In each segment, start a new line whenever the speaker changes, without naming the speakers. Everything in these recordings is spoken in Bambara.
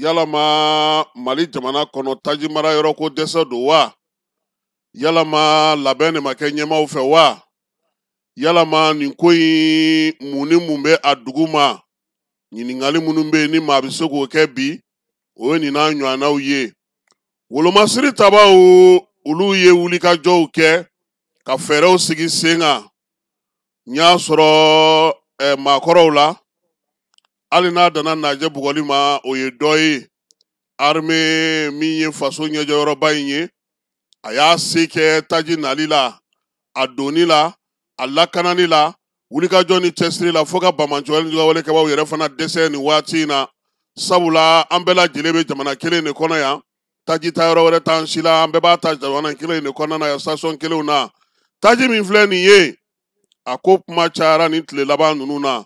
yalama Mali jamana kɔnɔ taji mara yɔrɔ ko dɛsɛ do wa yalama labɛn de ma kɛ ɲɛmaaw fɛ wa yalama nin ko in mun ni mun bɛ a dugu ma ɲininkali minnu bɛ yen ni maa bɛ se k'o kɛ bi o ye nin n'a ɲɔgɔnnaw ye wolomasiri tabaw olu ye wulikajɔw kɛ ka fɛɛrɛw sigi sen kan n y'a sɔrɔ maakɔrɔw la hali n'a dana najɛ bugɔli ma o ye dɔ ye armée min ye faso ɲɛjɔyɔrɔba in ye a y'a se kɛ taji nali la a donni la a lakanani la wulikajɔ ni cɛsiri la fo ka bamanjɔwalekɛbaw yɛrɛ fana dɛsɛ nin waati in na sabula an bɛɛ lajɛlen bɛ jamana kelen de kɔnɔ yan taji ta yɔrɔ wɛrɛ t'an si la an bɛɛ b'a ta jamana kelen de kɔnɔna na yan station kelenw na taji min filɛ nin ye a ko kuma cayara nin tile laban ninnu na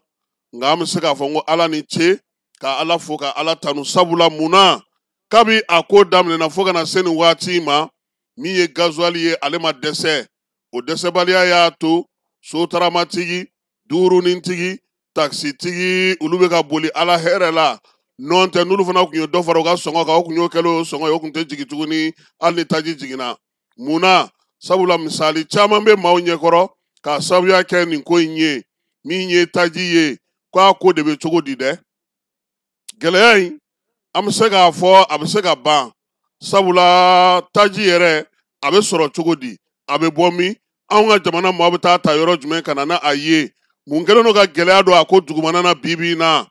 nka an bɛ se k'a fɔ ko ala ni ce ka ala fo ka ala tanu sabula mun na kabi a ko daminɛna fo ka na se nin waati ma min ye gazuwali ye ale ma dɛsɛ o dɛsɛbaliya y'a to sotaramatigi durunintigi takisitigi olu bɛ ka boli ala hɛrɛ la nɔn tɛ n'olu fana tun ye dɔ fara u ka sɔngɔ kan o tun y'o kɛlen o sɔngɔ ye o tun tɛ jigin tuguni hali ni taji jiginna mun na sabula misali caman bɛ maaw ɲɛkɔrɔ k'a sababuya kɛ nin ko in ye min ye taji ye k'a ko de bɛ cogo di dɛ gɛlɛya in an bɛ se k'a fɔ a bɛ se ka ban sabula taji yɛrɛ a bɛ sɔrɔ cogo di a bɛ bɔ min anw ka jamana maaw bɛ taa ta yɔrɔ jumɛn ka na a ye mun kɛlen don ka gɛlɛya don a ko dugumana na bi na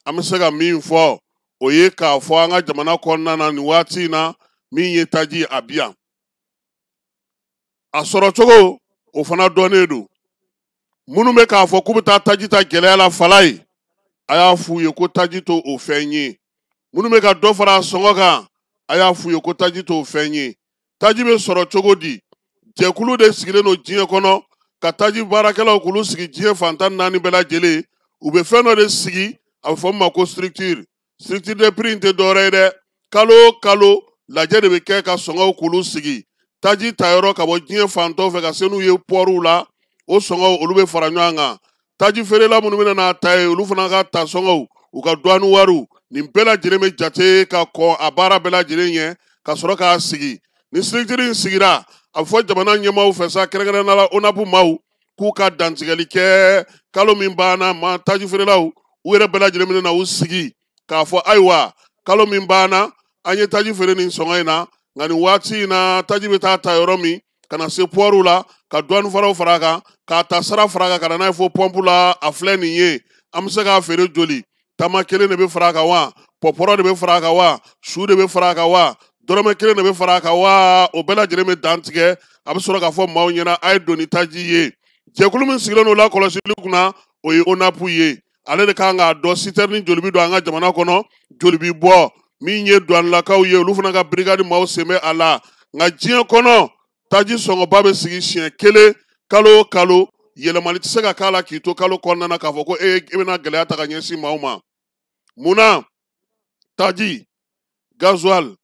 an bɛ se ka min fɔ o ye k'a fɔ an ka jamana kɔnɔna na nin waati in na min ye taji a bi yan a sɔrɔ cogo o fana dɔnnen don minnu bɛ k'a fɔ k'u bɛ taa taji ta gɛlɛya la fala ye a y'a f'u ye ko taji to o fɛn ye minnu bɛ ka dɔ fara a sɔngɔ kan a y'a f'u ye ko taji to o fɛn ye taji bɛ sɔrɔ cogo di jɛkulu de sigilen don diɲɛ kɔnɔ ka taji baarakɛlaw k'olu sigi diɲɛ fantan naani bɛɛ lajɛlen u bɛ fɛn dɔ de sigi a bɛ fɔ min ma ko structure de prix tɛ dɔwɛrɛ ye dɛ kalo o kalo lajɛ de bɛ kɛ ka sɔngɔw k'olu sigi taji tayɔrɔ ka bɔ diɲɛ fantɔw fɛ ka se n'u ye pɔriw la o sɔngɔw olu bɛ fara ɲɔgɔn kan taji feerela minnu bɛna n'a ta ye olu fana ka ta sɔngɔw u ka douane wariw nin bɛɛ lajɛlen bɛ jate ka kɔn a baara bɛɛ lajɛlen ɲɛ ka sɔrɔ k'a sigi ni structure in sigira a bɛ fɔ jamana ɲɛmaaw fɛ sa kɛrɛnkɛrɛnnenya la ONAP maaw k'u ka dantigɛli kɛ kalo min banna ma taji feerelaw u yɛrɛ bɛɛ lajɛlen bɛna u sigi k'a fɔ ayiwa kalo min banna an ye taji feere nin sɔngɔ in na nka nin waati in na taji bɛ taa ta yɔrɔ min ka na se pɔriw la ka douane faraw fara a kan k'a ta sara fara a kan ka na n'a ye fo pɔnpu la a filɛ nin ye an bɛ se k'a feere joli tama kelen de bɛ fara a kan wa pɔpɔrɔ de bɛ fara a kan wa su de bɛ fara a kan wa dɔrɔmɛ kelen de bɛ fara a kan wa o bɛɛ lajɛlen bɛ dan tigɛ a bɛ sɔrɔ k'a fɔ maaw ɲɛna a ye don ni taji ye jɛkulu min sigilen don o la kɔlɔsili kunna o ye ONAP ye ale de kan k'a dɔn citerne joli bɛ don an ka jamana kɔnɔ joli bɛ bɔ min ye douanelakaw ye olu fana ka brigade maaw sen bɛ a la nka diɲɛ kɔnɔ taji sɔngɔba bɛ sigi siɲɛ kelen kalo o kalo yɛlɛmali tɛ se ka k'a la k'i to kalo kɔnɔna na k'a fɔ ko e bɛna gɛlɛya ta ka ɲɛsin maaw ma munna taji gasoil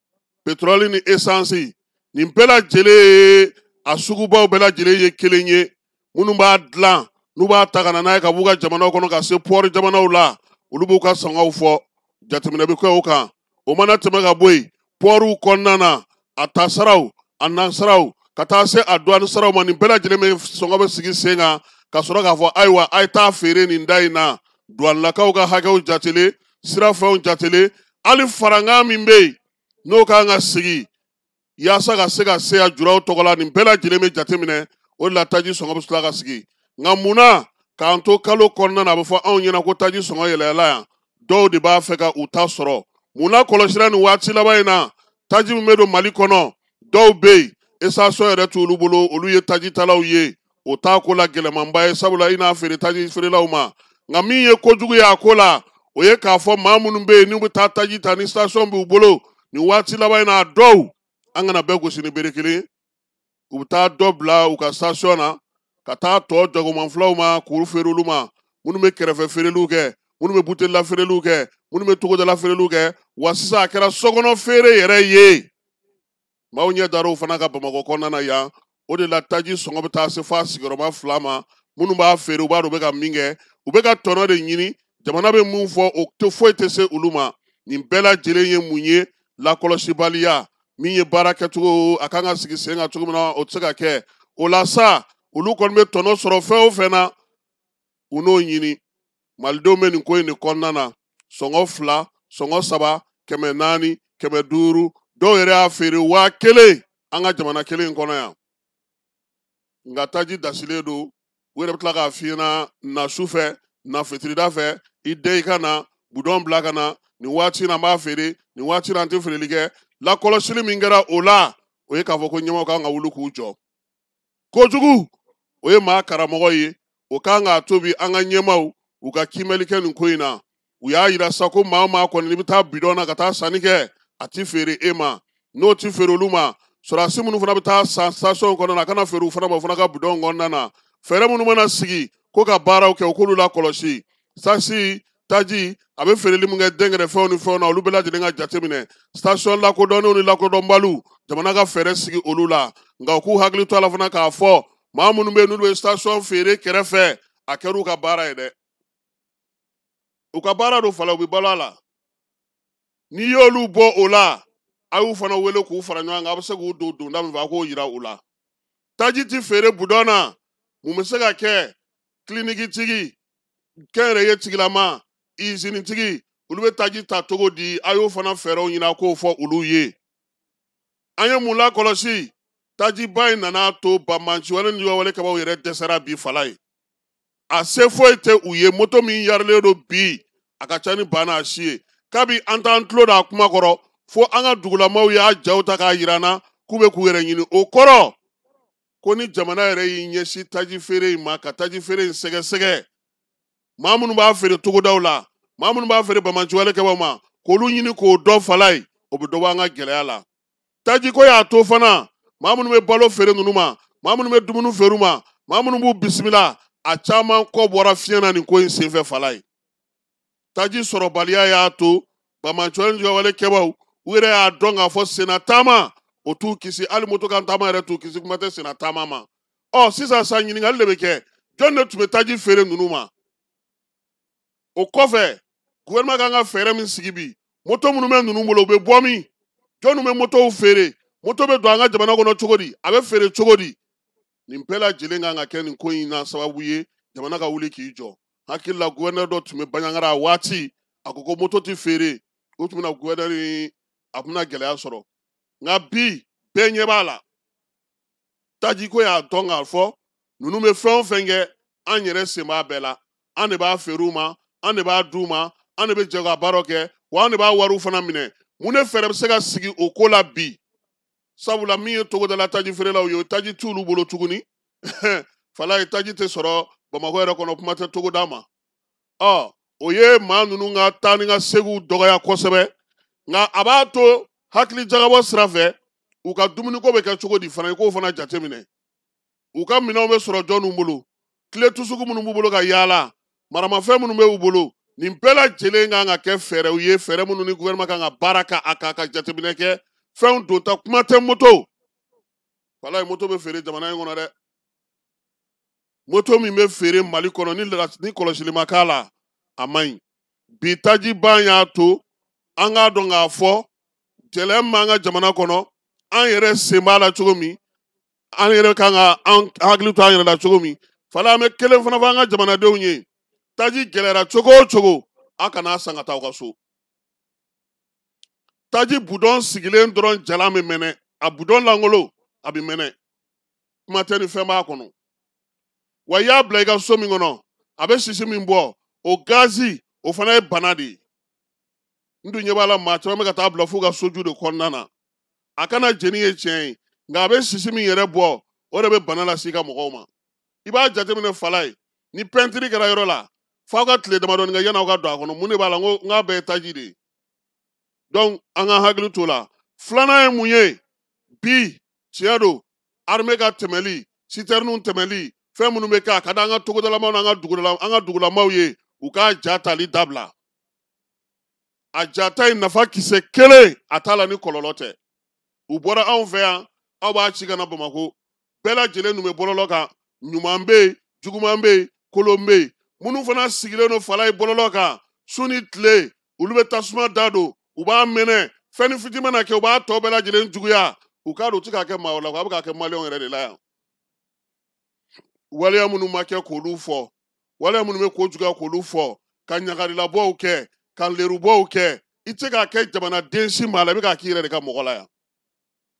pétrole ni essence nin bɛɛ lajɛlen ye a sugubaw bɛɛ lajɛlen ye kelen ye minnu b'a dilan n'u b'a ta ka na n'a ye ka b'u ka jamanaw kɔnɔ ka se pɔri jamanaw la olu b'u ka sɔngɔw fɔ jateminɛ bɛ kɛ o kan o mana tɛmɛ ka bɔ yen pɔriw kɔnɔna na a ta saraw a na saraw ka taa se a douane saraw ma nin bɛɛ lajɛlen bɛ sɔngɔ bɛ sigi sen kan ka sɔrɔ k'a fɔ ayiwa a ye taa feere nin da in na douanelakaw ka hakɛw jatelen sirafɛnw jatelen hali farankan min bɛ yen n'o kan ka sigi yaasa ka se ka se a juraw tɔgɔ la nin bɛɛ lajɛlen bɛ jateminɛ o de la taji sɔngɔ bɛ tila ka sigi nka munna k'an to kalo kɔnɔna na a bɛ fɔ anw ɲɛna ko taji sɔngɔ yɛlɛla yan dɔw de b'a fɛ ka u ta sɔrɔ munna kɔlɔsira nin waati laban in na taji min bɛ don Mali kɔnɔ dɔw bɛ yen station yɛrɛ t'olu bolo olu ye taji talaw ye o t'a ko la gɛlɛmanba ye sabula i n'a feere taji feerelaw ma nka min ye kojugu ye a ko la o ye k'a fɔ maa minnu bɛ yen n'u bɛ taa taji ta ni station b'u bolo nin waati laban in na a dɔw an kana bɛɛ gosi ni bere kelen u bɛ taa dɔ bila u ka station na ka taa tɔ jagomanfilaw ma k'u feere olu ma minnu bɛ kɛrɛfɛ feereliw kɛ minnu bɛ butelila feereliw kɛ minnu bɛ togodala feereliw kɛ wa sisan a kɛra sokɔnɔ feere yɛrɛ ye maaw ɲɛ dar'o fana ka Bamakɔ kɔnɔna na yan o de la taji sɔngɔ bɛ taa se f'a sigiyɔrɔma 2 ma minnu b'a feere u b'a dɔn u bɛ ka min kɛ u bɛ ka tɔnɔ de ɲini jamana bɛ mun fɔ o tɛ foyi tɛ se olu ma nin bɛɛ lajɛlen ye mun ye lakɔlɔsibaliya min ye baara kɛcogo a kan ka sigi sen kan cogo min na o tɛ se ka kɛ o la sa olu kɔni bɛ tɔnɔ sɔrɔ fɛn o fɛn na u n'o ɲini malidenw bɛ nin ko in de kɔnɔna na sɔngɔ 2 sɔngɔ 3 400 500 dɔw yɛrɛ y'a feere 1000 an ka jamana kelen in kɔnɔ yan nka taji dasilen don u yɛrɛ bɛ tila k'a f'i ɲɛna na su fɛ na fitirida fɛ i den i ka na budɔn bila ka na nin waati in na an b'a feere nin waati in na an tɛ feereli kɛ lakɔlɔsili min kɛra o la o ye k'a fɔ ko ɲɛmɔgɔ kan ka wuli k'u jɔ kojugu o ye maa karamɔgɔ ye o kan k'a tobi an ka ɲɛmaaw u ka kimɛli kɛ nin ko in na u y'a yira sa ko maa o maa kɔni n'i bɛ taa bidɔn na ka taa sanni kɛ a ti feere e ma n'o ti feere olu ma sɔrɔdasi minnu fana bɛ taa san station kɔnɔna na a kana feere u fana ma o fana ka bidɔn kɔnɔna na fɛɛrɛ minnu mana sigi ko ka baaraw kɛ u k'olu lakɔlɔsi sasi taji a bɛ feereli min kɛ dɛnkɛrɛfɛnw ni fɛnw na olu bɛɛ lajɛlen ka jateminɛ station lakodɔnnenw ni lakodɔnbaliw jamana ka fɛɛrɛ sigi olu la nka u k'u hakili to a la fana k'a fɔ maa minnu bɛ yen n'olu bɛ station feere kɛrɛfɛ a kɛra u ka baara ye dɛ u ka baara don fala u bɛ balo a la n'i y'olu bɔ o la a y'u fana wele k'u fara ɲɔgɔn kan a bɛ se k'u don donda min fɛ a k'o yira u la taji ti feere budɔn na mun bɛ se ka kɛ kiliniki kɛnyɛrɛye tigilama izini tigi olu bɛ taji ta cogo di a y'o fana fɛɛrɛw ɲini a k'o fɔ olu ye an ye mun lakɔlɔsi tajiba in nana to bamanci wale ni wale kabaw yɛrɛ dɛsɛra bi fala ye a se foyi tɛ u ye moto min yarilen don bi a ka ca ni ba n'a si ye kabi an t'an tulo da a kuma kɔrɔ fo an ka dugulamaw y'a jaw ta k'a yira an na k'u bɛ k'u yɛrɛ ɲini o kɔrɔ ko ni jamana yɛrɛ y'i ɲɛsin taji feere in ma ka taji feere in sɛgɛsɛgɛ maa minnu b'a feere togodaw la maa minnu b'a feere bamanci wale kabaw ma k'olu ɲini k'o dɔn fala ye o bɛ dɔ bɔ an ka gɛlɛya la taji ko y'a to fana maa minnu bɛ balo feere ninnu ma maa minnu bɛ dumuni feere u ma maa minnu b'u bisimila a caman kɔ bɔra fiɲɛ na nin ko in senfɛ fala ye taji sɔrɔbaliya y'a to bamanci wale kɛbaw u yɛrɛ y'a dɔn k'a fɔ senna taama o t'u kisi hali moto kan taama yɛrɛ t'u kisi kuma tɛ senna taama ma sisan sa ɲininkali de bɛ kɛ jɔn de tun bɛ taji feere ninnu ma o kɔfɛ gouvernement kan ka fɛɛrɛ min sigi bi moto minnu bɛ ninnu bolo u bɛ bɔ min jɔnni bɛ motow feere moto bɛ don an ka jamana kɔnɔ cogo di a bɛ feere cogo di nin bɛɛ lajɛlen kan ka kɛ nin ko in na sababu ye jamana ka wuli k'i jɔ hakili la gouverneur dɔ tun bɛ baɲangara a waati a ko moto tɛ feere o tun bɛna gouverneur ni a tun bɛna gɛlɛya sɔrɔ nka bi bɛɛ ɲɛ b'a la taji ko y'a dɔn k'a fɔ ninnu bɛ fɛn o fɛn kɛ an yɛrɛ sen b'a bɛɛ la an de b'a feere u ma an de b'a d'u ma an de bɛ jɛ ka baaraw kɛ wa an de b'a wariw fana minɛ mun de fɛɛrɛ bɛ se ka sigi o ko la bi sabula min ye togodala taji feerelaw ye o taji t'olu bolo tuguni fala ye taji tɛ sɔrɔ bamakɔ yɛrɛ kɔnɔ kuma tɛ togoda ma o ye maa ninnu ka taa ni ka segiw dɔgɔya kosɛbɛ nka a b'a to hakili jagabɔ sira fɛ u ka dumuniko bɛ kɛ cogo di fana i k'o fana jateminɛ u ka minɛnw bɛ sɔrɔ jɔnniw bolo tile tusugu minnu b'u bolo ka yaala maramafɛn minnu bɛ u bolo nin bɛɛ lajɛlen kan ka kɛ fɛɛrɛw ye fɛɛrɛ minnu ni gouvernement kan ka baara kɛ a kan ka jateminɛ kɛ fɛnw donta kuma tɛ moto walayi moto bɛ feere jamana in kɔnɔ dɛ moto min bɛ feere mali kɔnɔ ni kɔlɔsili ma k'a la a man ɲi bi taji ban y'a to an k'a dɔn k'a fɔ gɛlɛya min b'an ka jamana kɔnɔ an yɛrɛ sen b'a la cogo min an yɛrɛ kan ka an hakili to an yɛrɛ la cogo min fala an bɛ kelen fana fɔ an ka jamanadenw ye taji gɛlɛyara cogo o cogo a kana san ka taa aw ka so taji budɔn sigilen dɔrɔn jalan bɛ mɛnɛ a budɔn langolo a bɛ mɛnɛ kuma tɛ ni fɛn b'a kɔnɔ wa i y'a bila i ka so min kɔnɔ a bɛ sisi min bɔ o gazi o fana ye bana de ye n dun ɲɛ b'a la maa caman bɛ ka taa bila f'u ka soju de kɔnɔna na a kana jeni ye tiɲɛ ye nka a bɛ sisi min yɛrɛ bɔ o de bɛ bana lase i ka mɔgɔw ma i b'a jateminɛ fala ye ni pɛntiri kɛra yɔrɔ la f'aw ka tile damadɔni kɛ yan'aw ka don a kɔnɔ mun de b'a la n k'a bɛɛ ye taji de ye donc an ka hakili t'o la filanan ye mun ye bi tiɲɛ don armée ka tɛmɛli citerne tɛmɛli fɛn minnu bɛ kɛ a ka di an ka togodalamaw n'an ka dugulamaw ye u k'a ja tali dabila a jata in nafa kisɛ kelen a t'a la ni kɔlɔlɔ tɛ u bɔra anw fɛ yan aw b'a ci ka na Bamako bɛɛ lajɛlen ninnu bɛ bɔlɔlɔ kan ɲuman bɛ yen juguman bɛ yen kolon bɛ yen minnu fana sigilen don fala ye bɔlɔlɔ kan su ni tile olu bɛ tasuma da don u b'a mɛnɛ fɛn ni fiti mana kɛ u b'a tɔ bɛɛ lajɛlen juguya u k'a dɔn u tɛ k'a kɛ maa la a bɛ k'a kɛ maliyɛnw yɛrɛ de la yan waleya minnu ma kɛ k'olu fɔ waleya minnu bɛ ko juguya k'olu fɔ ka ɲagarilabɔw kɛ ka lerubɔw kɛ i tɛ k'a kɛ jamanaden si maa la i bɛ k'a k'i yɛrɛ de ka mɔgɔ la yan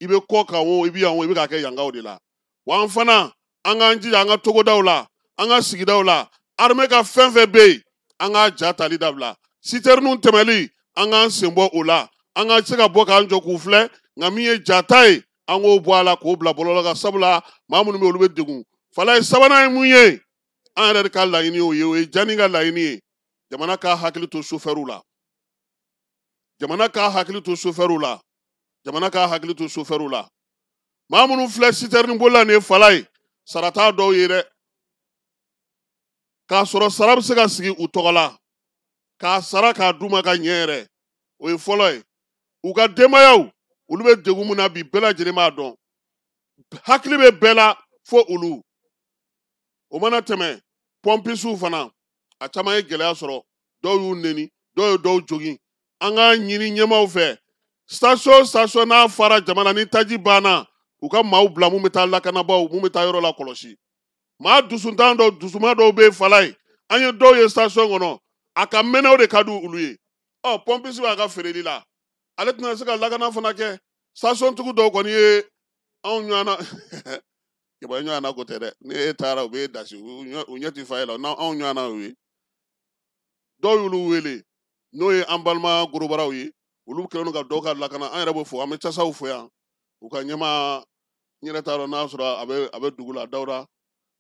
i bɛ kɔ kan o i bɛ yan o i bɛ k'a kɛ yangaw de la wa an fana an k'an jija an ka togodaw la an ka sigidaw la armée ka fɛn fɛn bɛ yen an k'a ja tali dabila citerne tɛmɛli an k'an sen bɔ o la an ka se ka bɔ k'an jɔ k'u filɛ nka min ye jata ye an k'o bɔ a la k'o bila bɔlɔlɔ kan sabula maa minnu bɛ yen olu bɛ degun fala ye sabanan ye mun ye an yɛrɛ ka laɲini o ye o ye jani ka laɲini ye jamana k'a hakili to chauffeur la jamana k'a hakili to chauffeur la jamana k'a hakili to chauffeur la maa minnu filɛ citerne boli la nin ye fala ye sara t'a dɔw ye dɛ k'a sɔrɔ sara bɛ se ka sigi u tɔgɔ la k'a sara k'a d'u ma ka ɲɛ yɛrɛ o ye fɔlɔ ye u ka denbayaw olu bɛ degun min na bi bɛɛ lajɛlen b'a dɔn hakili bɛ bɛɛ la fo olu o mana tɛmɛ pɔmpisiw fana a caman ye gɛlɛya sɔrɔ dɔw y'u neni dɔw ye dɔw jogin an k'a ɲini ɲɛmaaw fɛ station n'a fara jamana ni taji banna u ka maaw bila mun bɛ taa lakanabaw mun bɛ taa yɔrɔ la kɔlɔsi maa dusuma dɔw bɛ fala ye an ye dɔw ye station kɔnɔ a ka mɛnɛw de ka di olu ye pɔmpisi b'a ka feereli la ale tɛna se ka lakana fana kɛ station tigi dɔw kɔni ye anw ɲɔgɔnna kibaru ɲɔgɔnna ko tɛ dɛ ni e taara u b'e dasi u ɲɛ ti fa e la anw ɲɔgɔnna o ye dɔw y'olu wele n'o ye an balima gorobaraw ye olu kɛlen ka dɔw ka lakana an yɛrɛ b'o fɔ an bɛ casaw fɔ yan u ka ɲɛmaa n yɛrɛ t'a dɔn n'a sɔrɔ a bɛ dugu la Dawuda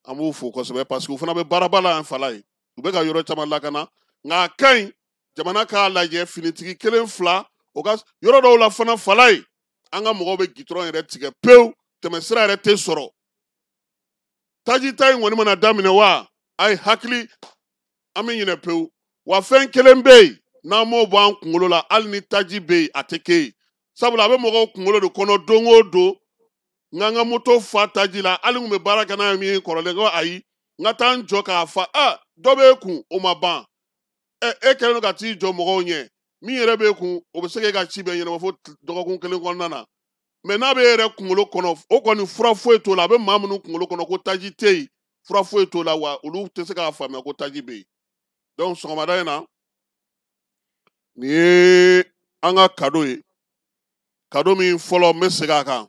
an b'u fo kosɛbɛ parce que u fana bɛ baaraba la yan fala ye u bɛ ka yɔrɔ caman lakana nka a ka ɲi jamana k'a lajɛ finitigi 1-2 o ka yɔrɔ dɔw la fana fala ye an ka mɔgɔw bɛ gitɔrɔn yɛrɛ tigɛ pewu tɛmɛsira yɛrɛ tɛ sɔrɔ taji ta in kɔni mana daminɛ wa a ye hakili an bɛ ɲinɛ pewu wa fɛn kelen bɛ yen n'an m'o bɔ an kunkolo la hali ni taji bɛ yen a tɛ kɛ yen sabula a bɛ mɔgɔw kunkolo de kɔnɔ don o don n ka moto fa taji la hali n kun bɛ baara kɛ n'a ye min ye kɔrɔlen ko ayi n ka taa n jɔ k'a fa dɔ b'e kun o ma ban e kɛlen don ka t'i jɔ mɔgɔw ɲɛ min yɛrɛ b'e kun o bɛ se k'e ka ci bɛɛ ɲɛnabɔ fo dɔgɔkun 1 kɔnɔna na mɛ n'a bɛ e yɛrɛ kunkolo kɔnɔ o kɔni fura foyi t'o la a bɛ maa minnu kunkolo kɔnɔ ko taji tɛ yen fura foyi t'o la wa olu tɛ se k'a faamuya ko taji bɛ yen donc sɔgɔmada in na nin ye an ka kado ye kado min fɔlɔ n bɛ segin a kan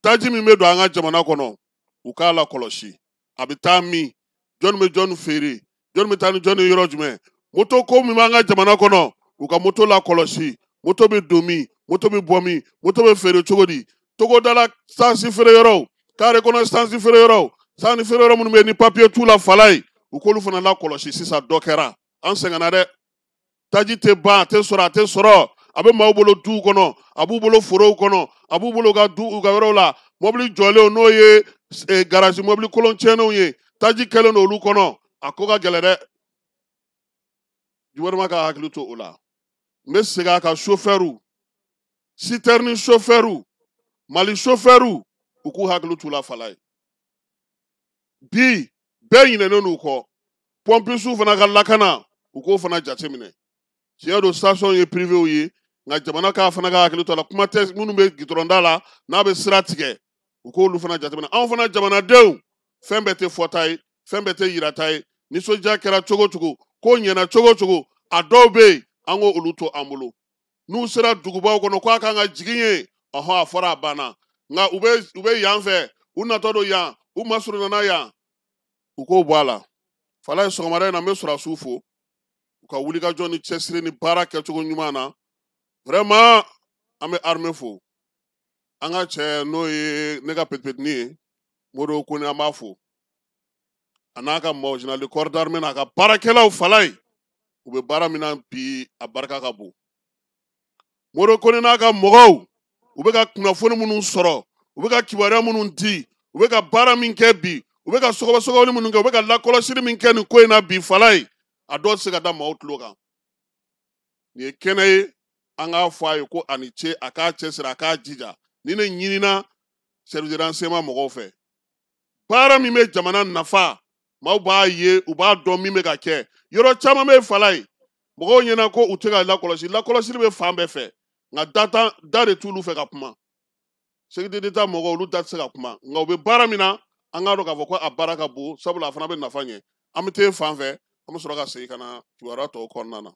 taji min bɛ don an ka jamana kɔnɔ u k'a la kɔlɔsi a bɛ taa min jɔnni bɛ jɔnni feere jɔnni bɛ taa ni jɔnni yɔrɔ jumɛn moto ko min b'an ka jamana kɔnɔ u ka moto la kɔlɔsi moto bɛ don min moto bɛ bɔ min moto bɛ feere cogo di togodala sansi feere yɔrɔw kare kɔnɔ sansi feere yɔrɔw sanni feere yɔrɔ minnu bɛ yen ni papiye t'u la fala ye u k'olu fana la kɔlɔsi sisan dɔ kɛra an sɛgɛnna dɛ taji tɛ ban a tɛ sɔrɔ a bɛ maaw bolo duw kɔnɔ a b'u bolo forow kɔnɔ a b'u bolo u ka yɔrɔw la mɔbili jɔlenw n'o ye garasi mɔbili kolon tiɲɛnenw ye taji kɛlen don olu kɔnɔ a ko ka gɛlɛ dɛ gouvernement ka hakili to o la n bɛ segin a kan chauffeur citerne chauffeur mali chauffeur u k'u hakili t'u la fala ye bi bɛɛ ɲinɛnen n'u kɔ pɔmpisiw fana ka lakana u k'o fana jateminɛ tiɲɛ don station ye privéw ye nka jamana k'a fana ka hakili to a la kuma tɛ minnu bɛ gitɔrɔnda la n'a bɛ sira tigɛ u k'olu fana jateminɛ anw fana jamanadenw fɛn bɛɛ tɛ fɔta ye fɛn bɛɛ tɛ yirata ye nisɔndiya kɛra cogo cogo ko ɲɛna cogo cogo a dɔw bɛ yen an k'o olu to an bolo n'u sera dugubaw kɔnɔ k'a kan ka jigin ye a fɔra a banna nka u bɛ yan fɛ u natɔ don yan u masurunnana yan u k'o bɔ a la fala ye sɔgɔmada in na n bɛ sɔrɔdasiw fo u ka wulikajɔ ni cɛsiri ni baara kɛcogo ɲuman na vraiment an bɛ armée fo an ka cɛ n'o ye ne ka petipetini ye Modibo Kone an b'a fo a n'a ka maaw général de corps d'armée n'a ka baarakɛlaw fala ye u bɛ baara min na bi a barika ka bon Modibo Kone n'a ka mɔgɔw u bɛ ka kunnafoni minnu sɔrɔ u bɛ ka kibaruya minnu di u bɛ ka baara min kɛ bi u bɛ ka sɔgɔbɛ minnu kɛ u bɛ ka lakɔlɔsili min kɛ nin ko in na bi fala ye a dɔw tɛ se ka da maaw tulo kan nin ye kɛnɛ ye an k'a fɔ a ye ko a ni ce a k'a cɛsiri a k'a jija ni ne ɲinina service de renseignement mɔgɔw fɛ baara min bɛ jamana nafa maaw b'a ye u b'a dɔn min bɛ ka kɛ yɔrɔ caman bɛ fala ye mɔgɔw ɲɛna ko u tɛ ka lakɔlɔsili bɛ fan bɛɛ fɛ nka da de t'olu fɛ ka kuma sécurité d'État mɔgɔw olu da tɛ se ka kuma nka u bɛ baara min na an k'a dɔn k'a fɔ ko a baara ka bon sabula a fana bɛ nafa ɲɛ an bɛ taa fan fɛ an bɛ sɔrɔ ka segin ka na kibaruya tɔw kɔnɔna na